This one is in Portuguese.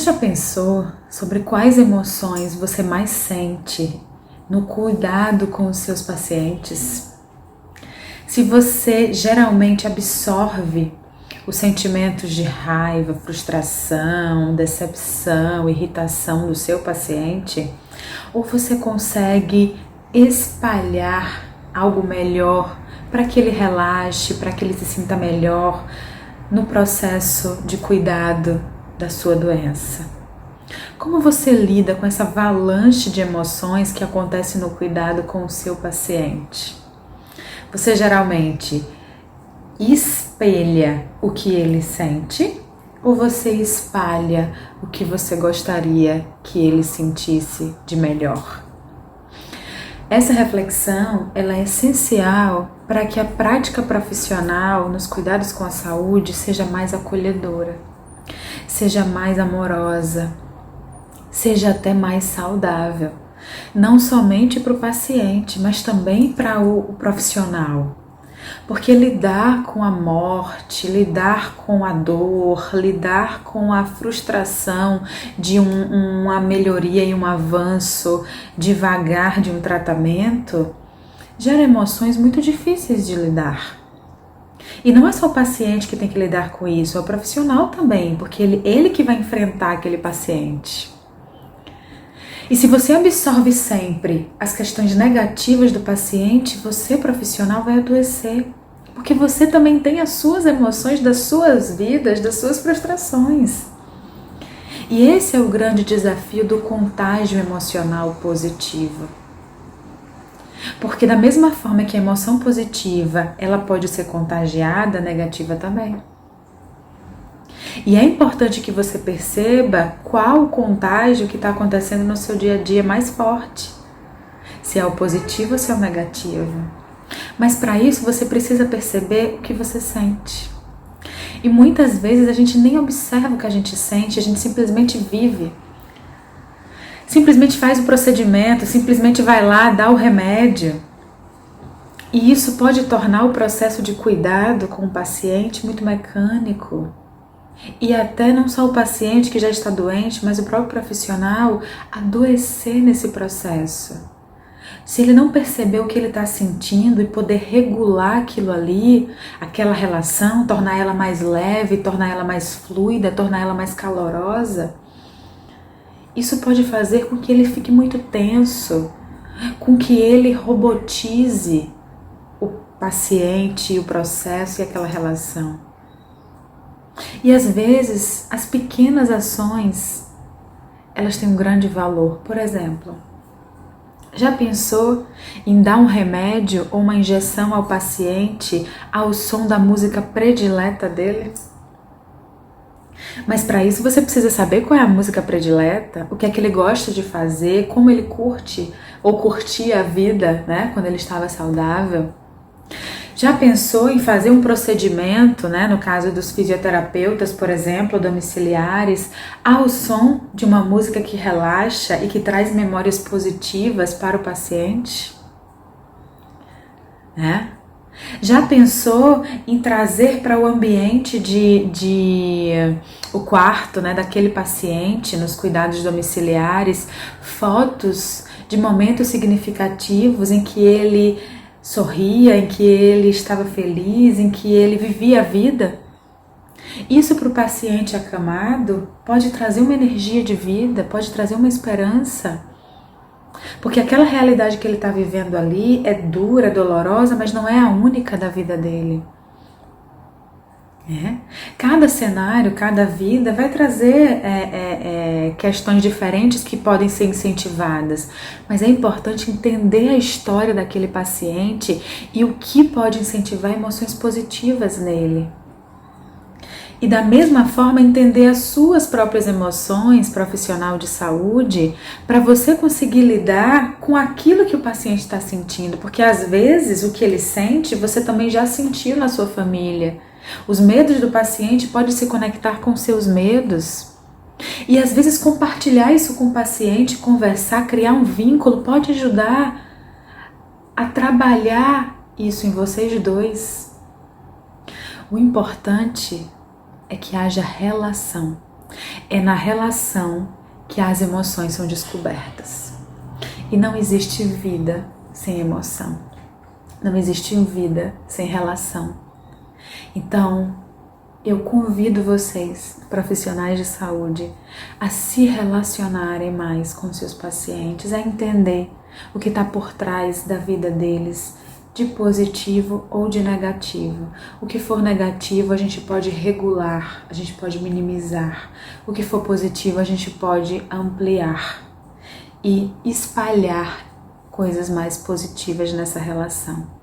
já pensou sobre quais emoções você mais sente no cuidado com os seus pacientes? Se você geralmente absorve os sentimentos de raiva, frustração, decepção, irritação do seu paciente, ou você consegue espalhar algo melhor para que ele relaxe, para que ele se sinta melhor no processo de cuidado da sua doença? Como você lida com essa avalanche de emoções que acontece no cuidado com o seu paciente? Você geralmente espelha o que ele sente ou você espalha o que você gostaria que ele sentisse de melhor? Essa reflexão ela é essencial para que a prática profissional nos cuidados com a saúde seja mais acolhedora, seja mais amorosa, seja até mais saudável, não somente para o paciente, mas também para o profissional. Porque lidar com a morte, lidar com a dor, lidar com a frustração de uma melhoria e um avanço devagar de um tratamento, gera emoções muito difíceis de lidar. E não é só o paciente que tem que lidar com isso, é o profissional também, porque ele que vai enfrentar aquele paciente. E se você absorve sempre as questões negativas do paciente, você, profissional, vai adoecer. Porque você também tem as suas emoções, das suas vidas, das suas frustrações. E esse é o grande desafio do contágio emocional positivo. Porque da mesma forma que a emoção positiva, ela pode ser contagiada, a negativa também. E é importante que você perceba qual o contágio que está acontecendo no seu dia a dia mais forte. Se é o positivo ou se é o negativo. Mas para isso você precisa perceber o que você sente. E muitas vezes a gente nem observa o que a gente sente, a gente simplesmente vive. Simplesmente faz o procedimento, simplesmente vai lá, dá o remédio. E isso pode tornar o processo de cuidado com o paciente muito mecânico. E até não só o paciente que já está doente, mas o próprio profissional adoecer nesse processo. Se ele não perceber o que ele está sentindo e poder regular aquilo ali, aquela relação, tornar ela mais leve, tornar ela mais fluida, tornar ela mais calorosa, isso pode fazer com que ele fique muito tenso, com que ele robotize o paciente, o processo e aquela relação. E às vezes, as pequenas ações, elas têm um grande valor. Por exemplo, já pensou em dar um remédio ou uma injeção ao paciente ao som da música predileta dele? Mas para isso você precisa saber qual é a música predileta, o que é que ele gosta de fazer, como ele curte ou curtia a vida, né, quando ele estava saudável. Já pensou em fazer um procedimento, né, no caso dos fisioterapeutas, por exemplo, domiciliares, ao som de uma música que relaxa e que traz memórias positivas para o paciente? Né? Já pensou em trazer para o ambiente o quarto, né, daquele paciente, nos cuidados domiciliares, fotos de momentos significativos em que ele sorria, em que ele estava feliz, em que ele vivia a vida? Isso para o paciente acamado pode trazer uma energia de vida, pode trazer uma esperança. Porque aquela realidade que ele está vivendo ali é dura, dolorosa, mas não é a única da vida dele. Cada cenário, cada vida vai trazer questões diferentes que podem ser incentivadas, mas é importante entender a história daquele paciente e o que pode incentivar emoções positivas nele. E da mesma forma entender as suas próprias emoções, profissional de saúde, para você conseguir lidar com aquilo que o paciente está sentindo, porque às vezes o que ele sente você também já sentiu na sua família. Os medos do paciente podem se conectar com seus medos. E às vezes compartilhar isso com o paciente, conversar, criar um vínculo pode ajudar a trabalhar isso em vocês dois. O importante é que haja relação. É na relação que as emoções são descobertas. E não existe vida sem emoção. Não existe vida sem relação. Então, eu convido vocês, profissionais de saúde, a se relacionarem mais com seus pacientes, a entender o que está por trás da vida deles, de positivo ou de negativo. O que for negativo a gente pode regular, a gente pode minimizar. O que for positivo a gente pode ampliar e espalhar coisas mais positivas nessa relação.